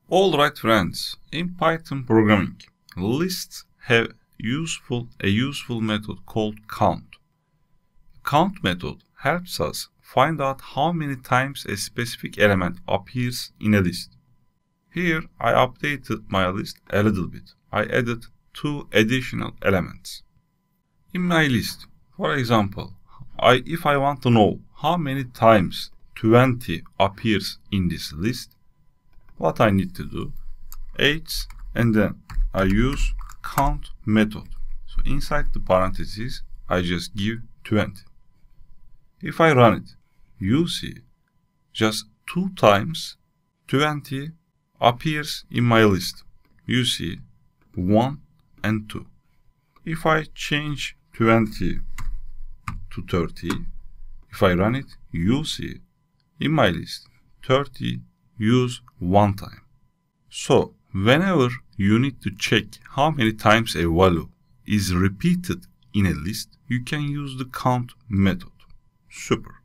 Alright friends, in Python programming, lists have a useful method called count. Count method helps us find out how many times a specific element appears in a list. Here I updated my list a little bit. I added 2 additional elements. In my list, for example, if I want to know how many times 20 appears in this list, what I need to do, h, and then I use count method. So inside the parentheses, I just give 20. If I run it, you see just 2 times 20 appears in my list. You see 1 and 2. If I change 20 to 30, if I run it, you see in my list 30 used 1 time. So whenever you need to check how many times a value is repeated in a list, you can use the count method. Super.